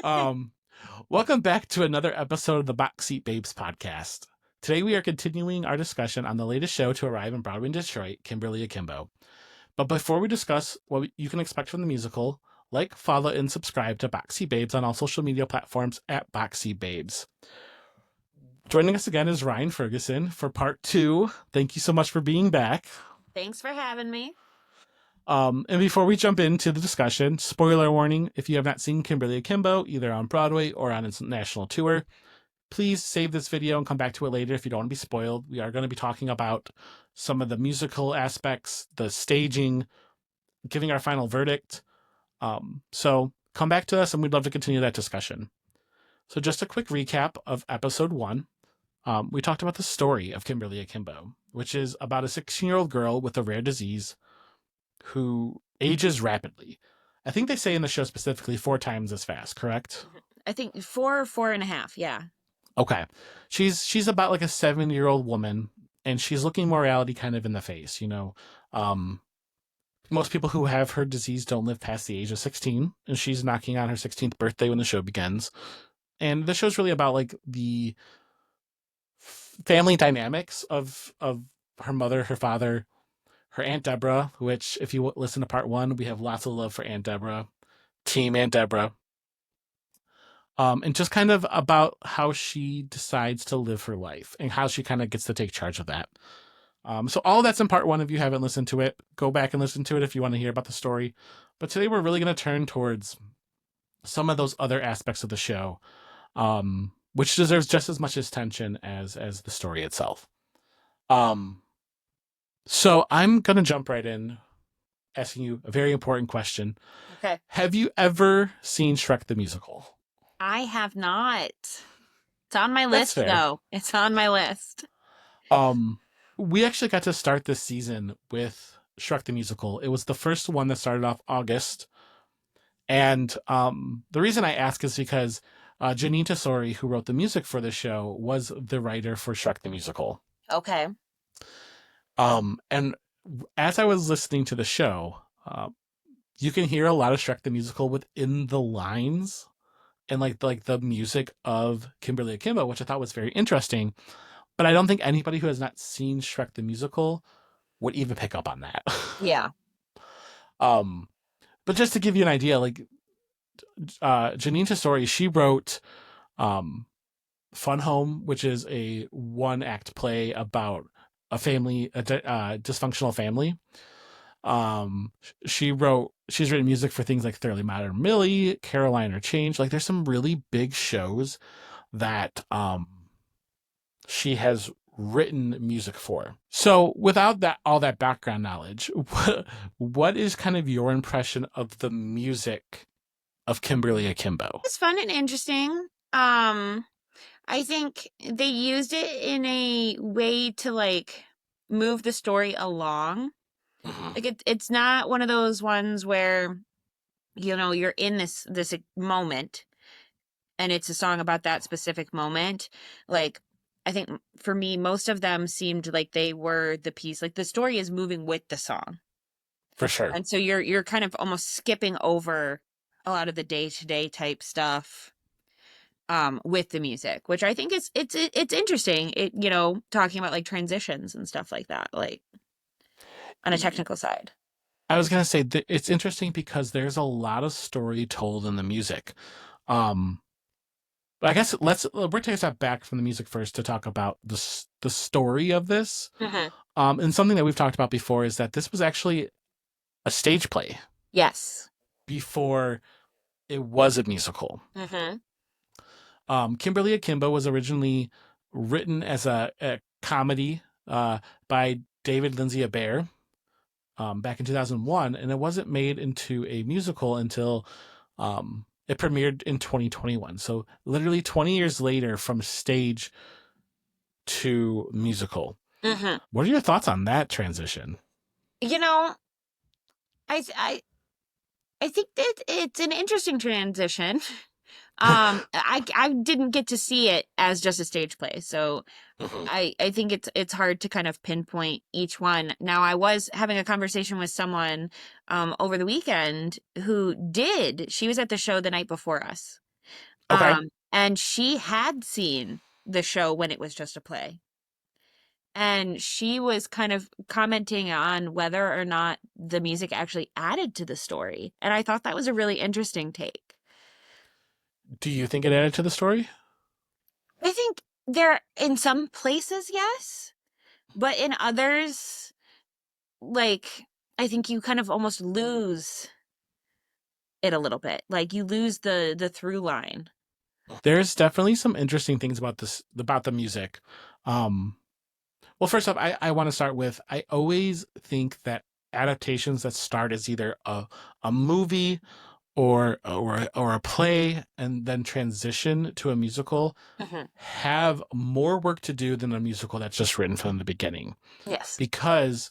Um, Welcome back to another episode of the Backseat Babes podcast. Today we are continuing our discussion on the latest show to arrive in Broadway and Detroit, Kimberly Akimbo. But before we discuss what you can expect from the musical, like, follow, and subscribe to Backseat Babes on all social media platforms at Backseat Babes. Joining us again is Ryann Ferguson for part 2. Thank you so much for being back. Thanks for having me. And before we jump into the discussion, spoiler warning, if you have not seen Kimberly Akimbo, either on Broadway or on its national tour, please save this video and come back to it later if you don't want to be spoiled. We are going to be talking about some of the musical aspects, the staging, giving our final verdict. So come back to us and we'd love to continue that discussion. So just a quick recap of episode 1. We talked about the story of Kimberly Akimbo, which is about a 16-year-old girl with a rare disease who ages rapidly. I think they say in the show specifically 4 times as fast, correct? I think 4 or 4.5, yeah. Okay. She's about like a 7-year-old woman, and she's looking mortality kind of in the face, you know. Most people who have her disease don't live past the age of 16, and she's knocking on her 16th birthday when the show begins. And the show's really about like the family dynamics of her mother, her father, her Aunt Deborah, which if you listen to part 1, we have lots of love for Aunt Deborah, Team Aunt Deborah. And just kind of about how she decides to live her life and how she kind of gets to take charge of that. So all that's in part 1. If you haven't listened to it, go back and listen to it if you want to hear about the story. But today we're really going to turn towards some of those other aspects of the show, which deserves just as much attention as the story itself. So I'm going to jump right in, asking you a very important question. Okay. Have you ever seen Shrek the Musical? I have not. It's on my list, fair. though. It's on my list. We actually got to start this season with Shrek the Musical. It was the first one that started off August. And the reason I ask is because Janine Tesori, who wrote the music for the show, was the writer for Shrek the Musical. Okay. And as I was listening to the show, you can hear a lot of Shrek the Musical within the lines and like the music of Kimberly Akimbo, which I thought was very interesting. But I don't think anybody who has not seen Shrek the Musical would even pick up on that. Yeah. But just to give you an idea, like Janine Tesori, she wrote Fun Home, which is a 1-act play about a family, a dysfunctional family. She's written music for things like Thoroughly Modern Millie, Caroline or Change. Like there's some really big shows that she has written music for. So without all that background knowledge, what is kind of your impression of the music of Kimberly Akimbo? It's fun and interesting. I think they used it in a way to like move the story along. Mm-hmm. Like it's not one of those ones where, you know, you're in this moment and it's a song about that specific moment. Like I think for me, most of them seemed like they were the piece. Like the story is moving with the song. For sure. And so you're kind of almost skipping over a lot of the day-to-day type stuff with the music, which I think it's interesting. It, you know, talking about like transitions and stuff like that, like on a technical side. I was gonna say that it's interesting because there's a lot of story told in the music. But I guess we're taking a step back from the music first to talk about the story of this. Mm-hmm. And something that we've talked about before is that this was actually a stage play. Yes. Before it was a musical. Mm-hmm. Kimberly Akimbo was originally written as a comedy by David Lindsay Abaire back in 2001, and it wasn't made into a musical until it premiered in 2021. So literally 20 years later from stage to musical. Mm-hmm. What are your thoughts on that transition? You know, I think that it's an interesting transition. I didn't get to see it as just a stage play, so I think it's hard to kind of pinpoint each one. Now, I was having a conversation with someone over the weekend who she was at the show the night before us, Okay. And she had seen the show when it was just a play. And she was kind of commenting on whether or not the music actually added to the story. And I thought that was a really interesting take. Do you think it added to the story? I think there, in some places, yes, but in others, like, I think you kind of almost lose it a little bit. Like, you lose the through line. There's definitely some interesting things about the music. Um, well, first off, I want to start with I always think that adaptations that start as either a movie or a play and then transition to a musical Mhm. have more work to do than a musical that's just written from the beginning. Yes. Because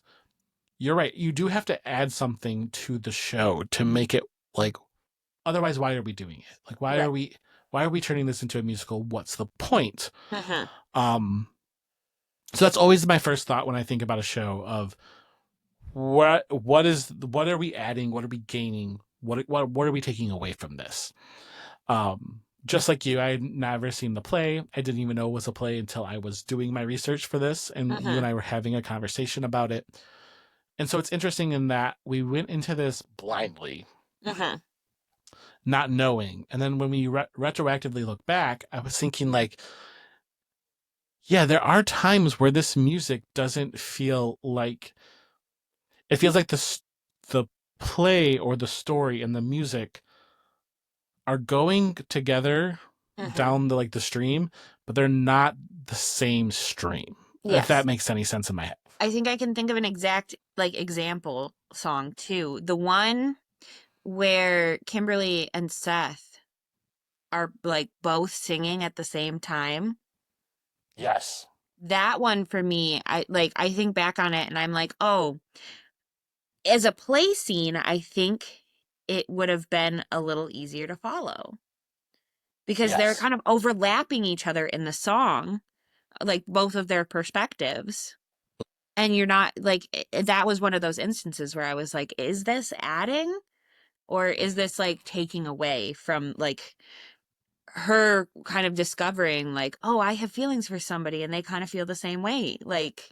you're right, you do have to add something to the show to make it like otherwise why are we doing it? Like Right. why are we turning this into a musical? What's the point? Mhm. Um so that's always my first thought when I think about a show of what are we adding? What are we gaining? What are we taking away from this? Just like you, I had never seen the play. I didn't even know it was a play until I was doing my research for this, and you and Mhm. I were having a conversation about it. And so it's interesting in that we went into this blindly, Mhm. not knowing. And then when we retroactively look back, I was thinking like, yeah, there are times where this music doesn't feel like it feels like the play or the story and the music are going together Mhm. down the stream, but they're not the same stream. If that Yes. makes any sense in my head. I think I can think of an exact like example song too. The one where Kimberly and Seth are like both singing at the same time. Yes. That one for me, I think back on it and I'm like, "Oh, as a play scene, I think it would have been a little easier to follow because they're Yes. kind of overlapping each other in the song, like both of their perspectives. And you're not like that was one of those instances where I was like, is this adding or is this like taking away from like her kind of discovering like, oh, I have feelings for somebody and they kind of feel the same way. Like,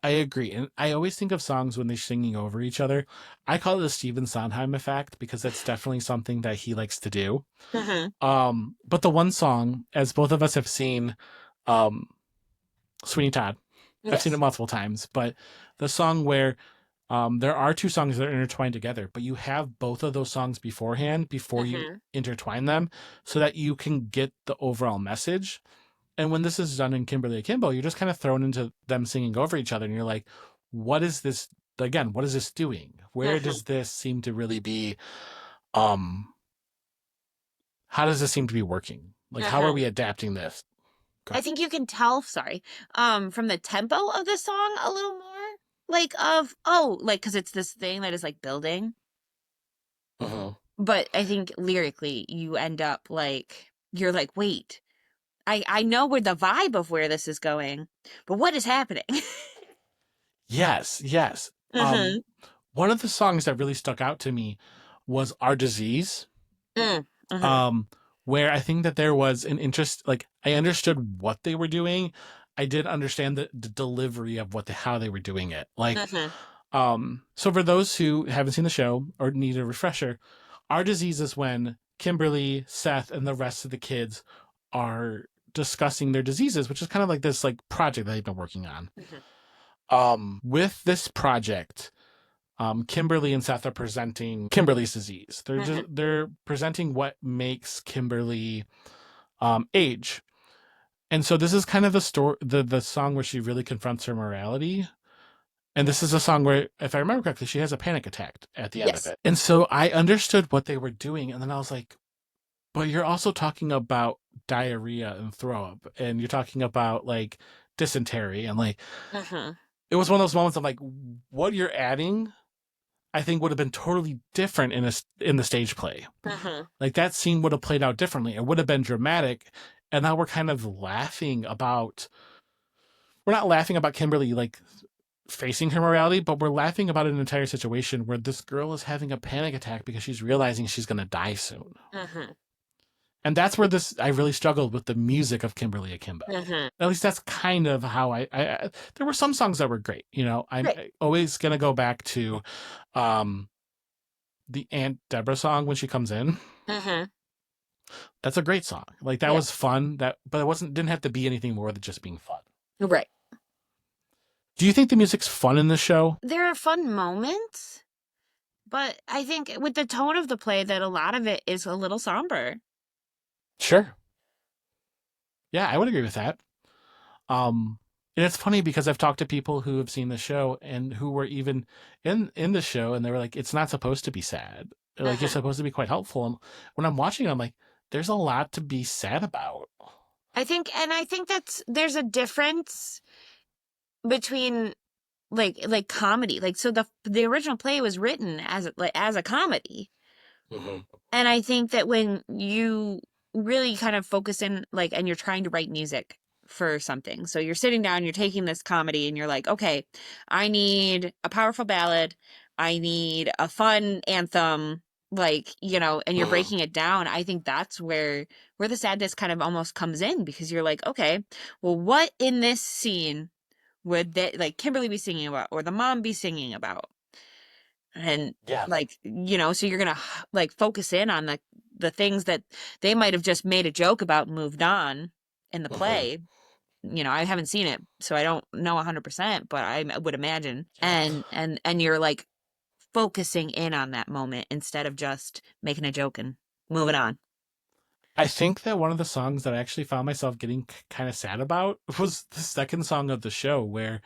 I agree. And I always think of songs when they're singing over each other. I call it the Stephen Sondheim effect because that's definitely something that he likes to do. mhm, But the one song, as both of us have seen, um, Sweeney Todd, I've seen it yes. multiple times, but the song where there are two songs that are intertwined together, but you have both of those songs beforehand before you Mhm, intertwine them so that you can get the overall message. And when this is done in Kimberly Akimbo, you're just kind of thrown into them singing over each other, and you're like, what is this? Again, what is this doing? Where mhm, does this seem to really be? Um, how does this seem to be working? Like, how are mhm. we adapting this? I think you can tell, sorry, from the tempo of the song a little more like of, oh, like, because it's this thing that is like building. Mhm. But I think lyrically, you end up like, you're like, wait, I know where the vibe of where this is going, but what is happening? Yes, yes. Mm-hmm. One of the songs that really stuck out to me was "Our Disease." Mm, mm-hmm. um, where I think that there was an interest. Like I understood what they were doing. I did understand the delivery of how they were doing it. Like, Mm-hmm. so for those who haven't seen the show or need a refresher, Our Disease is when Kimberly, Seth, and the rest of the kids are discussing their diseases, which is kind of like this like project that they've been working on. Mm-hmm. With this project, Kimberly and Seth are presenting Kimberly's disease. Mm-hmm. They're presenting what makes Kimberly age. And so this is kind of the story, the song where she really confronts her morality. And this is a song where, if I remember correctly, she has a panic attack at the end of Yes. it. And so I understood what they were doing, and then I was like, but you're also talking about diarrhea and throw up, and you're talking about like dysentery, and like Mm-hmm. it was one of those moments of like, what you're adding I think would have been totally different in the stage play. Mm-hmm. Like that scene would have played out differently. It would have been dramatic, and now we're kind of laughing about. We're not laughing about Kimberly like facing her morality, but we're laughing about an entire situation where this girl is having a panic attack because she's realizing she's going to die soon. Mm-hmm. And that's where I really struggled with the music of Kimberly Akimbo. Mm-hmm. At least that's kind of how there were some songs that were great. I'm Right. always going to go back to um, the Aunt Deborah song when she comes in. Mm-hmm. That's a great song. Like that Yeah. was fun. But didn't have to be anything more than just being fun. Right. Do you think the music's fun in the show? There are fun moments, but I think with the tone of the play that a lot of it is a little somber. Sure. Yeah, I would agree with that. Um, and it's funny because I've talked to people who have seen the show and who were even in the show, and they were like, "It's not supposed to be sad. Like it's Mm-hmm. supposed to be quite helpful." And when I'm watching it, I'm like, "There's a lot to be sad about." I think there's a difference between comedy. Like so the original play was written as a comedy. Hmm. And I think that when you really kind of focus in and you're trying to write music for something. So you're sitting down, you're taking this comedy and you're like, "Okay, I need a powerful ballad. I need a fun anthem." And you're Hmm. breaking it down. I think that's where the sadness kind of almost comes in because you're like, "Okay, well what in this scene would that Kimberly be singing about or the mom be singing about?" And Yeah. so you're gonna focus in on the things that they might have just made a joke about and moved on in the Hmm. play. I haven't seen it, so I don't know 100%, but I would imagine. Yeah. And you're focusing in on that moment instead of just making a joke and moving on. I think that one of the songs that I actually found myself getting kind of sad about was the second song of the show where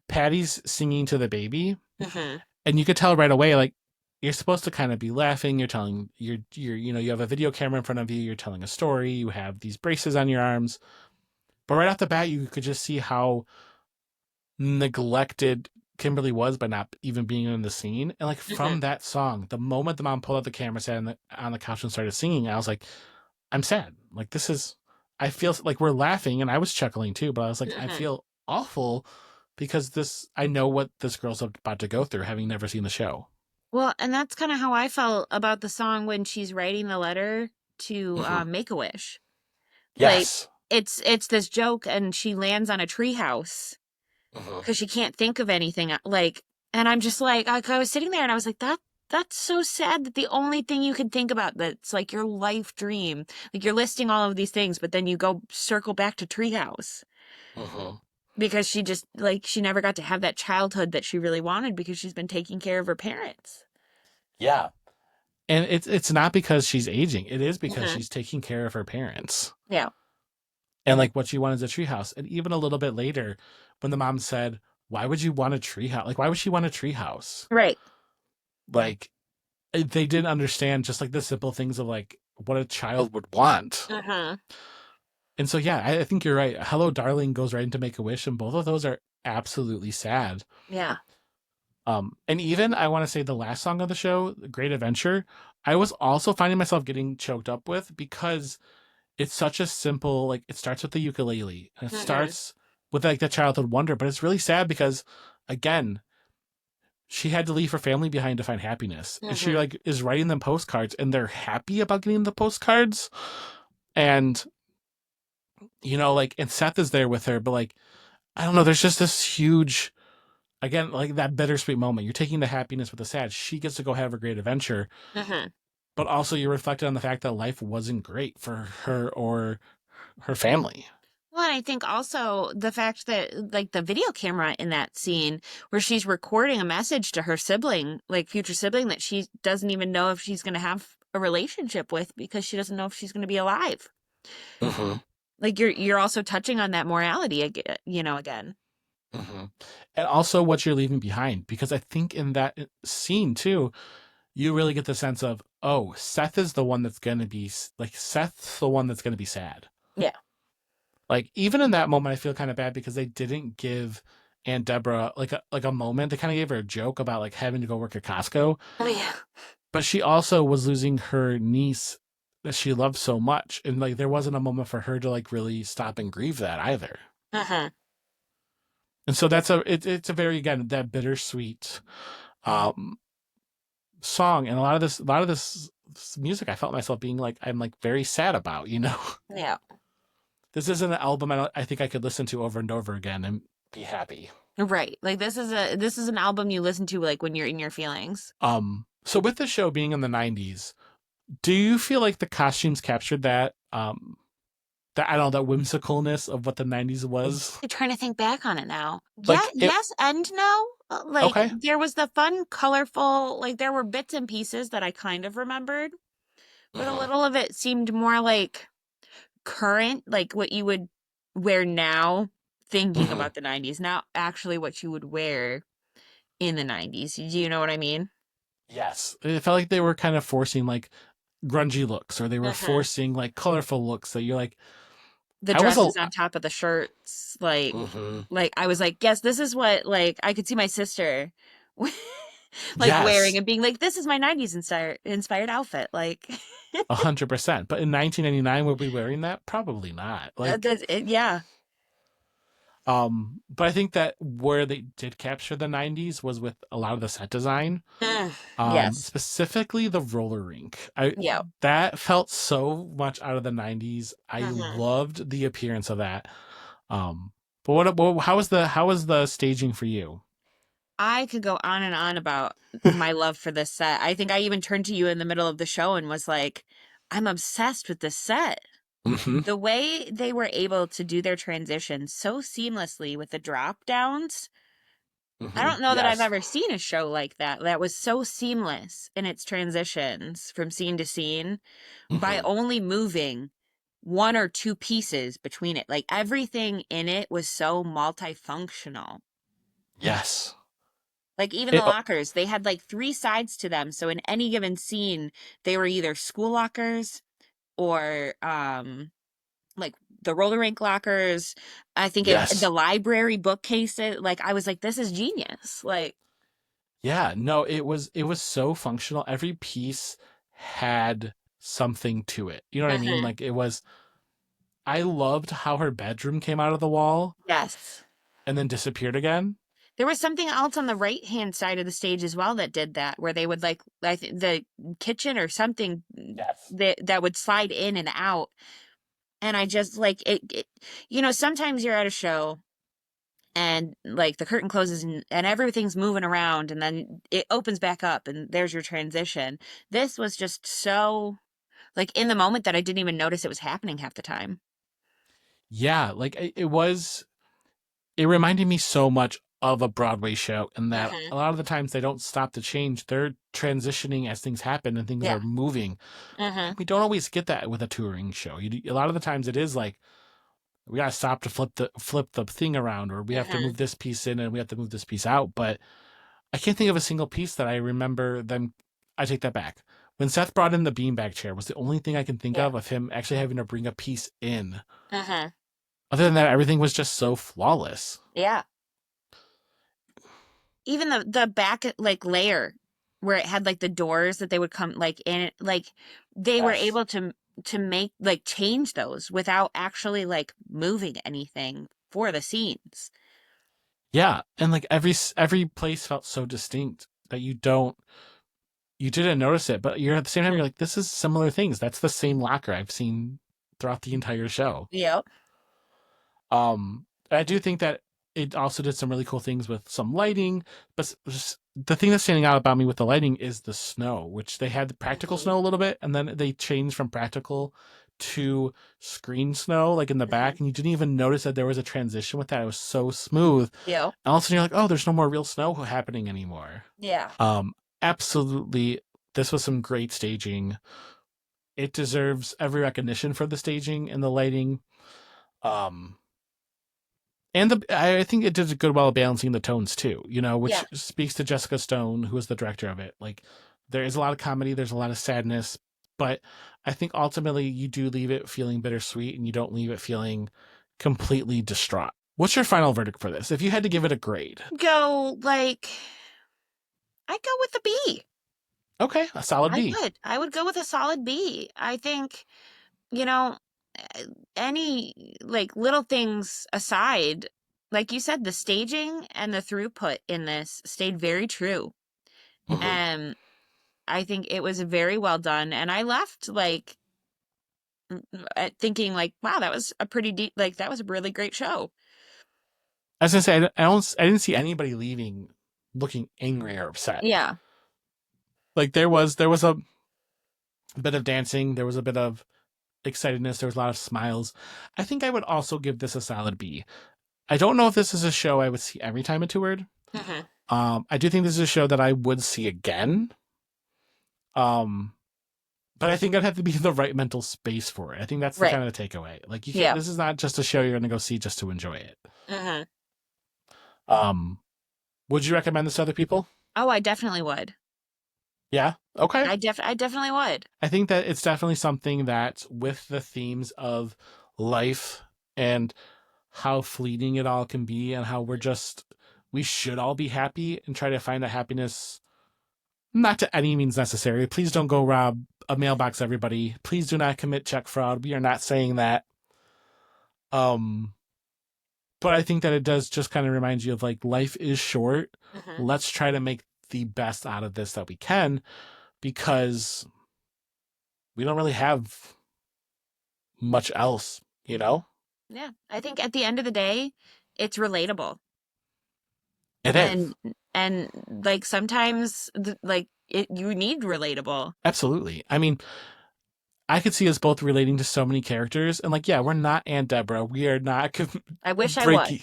Patty's singing to the baby, Hmm. and you could tell right away, like, you're supposed to kind of be laughing. You have a video camera in front of you. You're telling a story. You have these braces on your arms, but right off the bat, you could just see how neglected Kimberly was by not even being in the scene. And like Hmm. from that song, the moment the mom pulled out the camera, sat on the couch and started singing, I was like, I'm sad. Like this is, I feel like we're laughing, and I was chuckling too, but I was like, I Hmm. feel awful because I know what this girl's about to go through, having never seen the show. Well, and that's kind of how I felt about the song when she's writing the letter to Hmm. Make-A-Wish. Like Yes. it's this joke and she lands on a treehouse Hmm. because she can't think of anything and I'm just I was sitting there and I was like that's so sad that the only thing you can think about that's your life dream, you're listing all of these things but then you go circle back to treehouse Hmm. because she just she never got to have that childhood that she really wanted because she's been taking care of her parents. Yeah. And it's not because she's aging. It is because Hmm. she's taking care of her parents. Yeah. And like what she wanted is a treehouse. And even a little bit later, when the mom said, "Why would you want a treehouse? Like, why would she want a treehouse?" Right. Like, they didn't understand just like the simple things of like what a child would want. Uh-huh. And so, yeah, I think you're right. Hello, Darling goes right into Make a Wish, and both of those are absolutely sad. Yeah. And even I want to say the last song of the show, Great Adventure, I was also finding myself getting choked up with because it's such a simple, like it starts with the ukulele and it Hmm. starts with like the childhood wonder, but it's really sad because again, she had to leave her family behind to find happiness. And she Hmm. like is writing them postcards and they're happy about getting the postcards. And like and Seth is there with her, but like I don't know, there's just this huge again, like that bittersweet moment. You're taking the happiness with the sad. She gets to go have a great adventure, Hmm. but also you're reflected on the fact that life wasn't great for her or her family. Well, and I think also the fact that the video camera in that scene where she's recording a message to her sibling, future sibling that she doesn't even know if she's going to have a relationship with because she doesn't know if she's going to be alive. Hmm. You're also touching on that morality again. Hmm. And also what you're leaving behind, because I think in that scene too, you really get the sense of, oh, Seth is the one that's going to be like, Seth's the one that's going to be sad. Yeah. Like, even in that moment, I feel kind of bad because they didn't give Aunt Deborah like a moment. They kind of gave her a joke about like having to go work at Costco, Oh yeah. but she also was losing her niece that she loved so much. And like, there wasn't a moment for her to like really stop and grieve that either. Uh-huh. And so it's a very, again, that bittersweet um song. And a lot of this music I felt myself being like, I'm like very sad about, you know? Yeah. This isn't an album I think I could listen to over and over again and be happy. Right. Like this is an album you listen to like when you're in your feelings. So with the show being in the 90s, do you feel like the costumes captured that, that, I don't know, that whimsicalness of what the 90s was? I'm trying to think back on it now. Yeah, Like, it, yes and no. Like okay. there was the fun, colorful, like there were bits and pieces that I kind of remembered, but a Mhm. little of it seemed more like current, like what you would wear now, thinking Mhm. about the 90s, not actually what you would wear in the 90s. Do you know what I mean? Yes. It felt like they were kind of forcing like grungy looks, or they were Uh-huh. forcing like colorful looks that you're like, The I was a. dresses on top of the shirts, Mhm. like I was like, yes, this is what like I could see my sister like wearing Yes, and being like, this is my 90s inspired outfit. Like 100%. But in 1999, were we wearing that? Probably not. Like, yeah. but I think that where they did capture the 90s was with a lot of the set design. Yes. Specifically the roller rink. I Yeah. That felt so much out of the 90s. I Mhm. loved the appearance of that. But how was the staging for you? I could go on and on about my love for this set. I think I even turned to you in the middle of the show and was like, I'm obsessed with this set. Hmm. The way they were able to do their transition so seamlessly with the drop downs. I Hmm. don't know that I've Yes. ever seen a show like that that was so seamless in its transitions from scene to scene by Hmm. only moving one or two pieces between it. Like everything in it was so multifunctional. Yes. Like even the It, lockers, they had like three sides to them. So in any given scene, they were either school lockers or like the roller rink lockers. I think the yes. library bookcases. Like I was like, this is genius. Like, Yeah, no, it was so functional. Every piece had something to it. You know what I mean? mhm. Like, it was I loved how her bedroom came out of the wall Yes. and then disappeared again. There was something else on the right hand side of the stage as well that did that, where they would like the kitchen or something Yes. that would slide in and out. And I just like it. You know, sometimes you're at a show and like the curtain closes and everything's moving around and then it opens back up and there's your transition. This was just so like in the moment that I didn't even notice it was happening half the time. Yeah, like it reminded me so much of a Broadway show in that Hmm. a lot of the times they don't stop to change. They're transitioning as things happen and things Yeah. are moving. Hmm. And we don't always get that with a touring show. A lot of the times it is like we gotta stop to flip the thing around, or we have to Hmm. move this piece in and we have to move this piece out. But I can't think of a single piece that I remember them. I take that back. When Seth brought in the beanbag chair was the only thing I can think Yeah. of him actually having to bring a piece in. Hmm. Other than that, everything was just so flawless. Yeah. Even the back like layer where it had like the doors that they would come like in it, like they were Yes. able to make like change those without actually like moving anything for the scenes. Yeah, and like every place felt so distinct that you didn't notice it, but you're at the same time Mhm. you're like, this is similar things. That's the same locker I've seen throughout the entire show. Yep. I do think that it also did some really cool things with some lighting, but the thing that's standing out about me with the lighting is the snow, which they had the practical Hmm. snow a little bit, and then they changed from practical to screen snow, like in the Hmm. back, and you didn't even notice that there was a transition with that. It was so smooth. Yep. And all of a sudden you're like, oh, there's no more real snow happening anymore. Yeah. Um, Absolutely, this was some great staging. It deserves every recognition for the staging and the lighting. Um, and I think it did a good well balancing the tones too, Yeah. which speaks to Jessica Stone, who is the director of it. Like, there is a lot of comedy, there's a lot of sadness, but I think ultimately you do leave it feeling bittersweet and you don't leave it feeling completely distraught. What's your final verdict for this? If you had to give it a grade? Go like I go with the B. Okay, a solid I B. would. I would go with a solid B. I think, you know, uh, any like little things aside, like you said, the staging and the throughput in this stayed very true. Mhm. Um, I think it was very well done, and I left like thinking like, wow, that was a pretty deep, like that was a really great show. I was gonna say I didn't see anybody leaving looking angry or upset. Yeah. Like there was a bit of dancing, there was a bit of excitedness, there was a lot of smiles. I think I would also give this a solid B. I don't know if this is a show I would see every time it toured. Mm-hmm. I do think this is a show that I would see again. But I think I'd have to be in the right mental space for it. I think that's the Right. kind of takeaway. Like you can't. Yeah. This is not just a show you're going to go see just to enjoy it. Mm-hmm. Would you recommend this to other people? Oh, I definitely would. Yeah. Okay. I definitely would. I think that it's definitely something that, with the themes of life and how fleeting it all can be, and how we should all be happy and try to find that happiness, not to any means necessary. Please don't go rob a mailbox, everybody. Please do not commit check fraud. We are not saying that. But I think that it does just kind of remind you of like, life is short. Mm-hmm. Let's try to make the best out of this that we can, because we don't really have much else, you know? Yeah. I think at the end of the day, it's relatable. It is. And like sometimes you need relatable. Absolutely. I mean, I could see us both relating to so many characters, and like, yeah, we're not Aunt Deborah. We are not. I wish I was.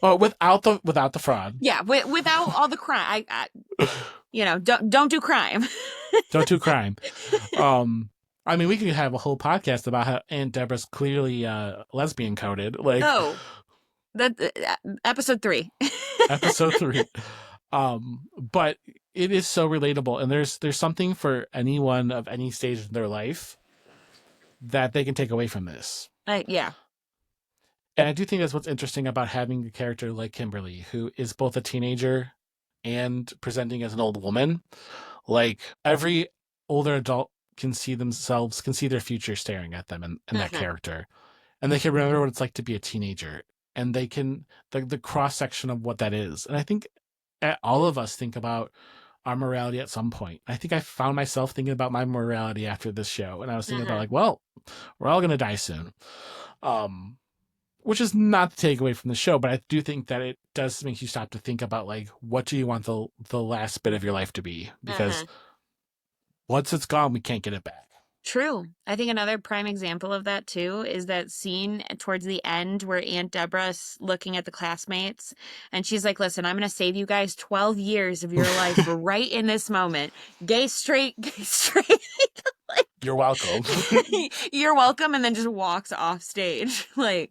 Well, without the fraud. Yeah, without all the crime. Don't do crime. Don't do crime. I mean, we could have a whole podcast about how Aunt Deborah's clearly lesbian coded. Like, oh, that episode 3. Episode 3. But it is so relatable, and there's something for anyone of any stage in their life that they can take away from this. Yeah. And I do think that's what's interesting about having a character like Kimberly, who is both a teenager and presenting as an old woman. Like, every older adult can see their future staring at them in that character. And they can remember what it's like to be a teenager. And they can, the cross section of what that is. And I think all of us think about our morality at some point. I think I found myself thinking about my morality after this show. And I was thinking about like, well, we're all going to die soon. Which is not the takeaway from the show, but I do think that it does make you stop to think about like, what do you want the last bit of your life to be? Because once it's gone, we can't get it back. True. I think another prime example of that too is that scene towards the end where Aunt Deborah's looking at the classmates and she's like, listen, I'm going to save you guys 12 years of your life right in this moment. Gay, straight. Like, you're welcome. You're welcome. And then just walks off stage. Like,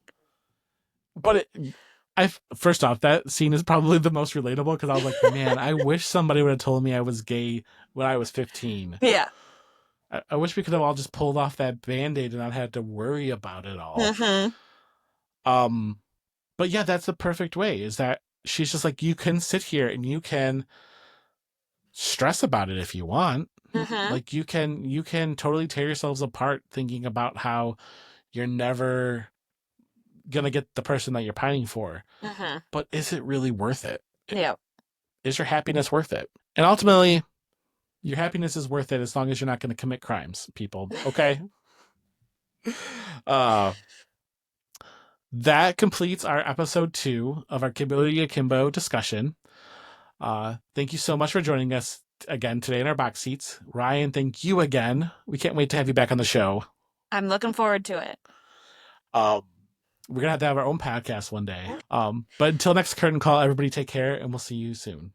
but first off, that scene is probably the most relatable, because I was like, man, I wish somebody would have told me I was gay when I was 15. Yeah. I wish we could have all just pulled off that Band-Aid and not had to worry about it all. But yeah, that's the perfect way, is that she's just like, you can sit here and you can stress about it if you want. Like, you can totally tear yourselves apart thinking about how you're never gonna get the person that you're pining for. But is it really worth it? Yeah. Is your happiness worth it? And ultimately, your happiness is worth it as long as you're not going to commit crimes, people. Okay? That completes our episode 2 of our Kimberly Akimbo discussion. Thank you so much for joining us again today in our box seats. Ryan, thank you again. We can't wait to have you back on the show. I'm looking forward to it. We're going to have our own podcast one day. But until next curtain call, everybody take care, and we'll see you soon.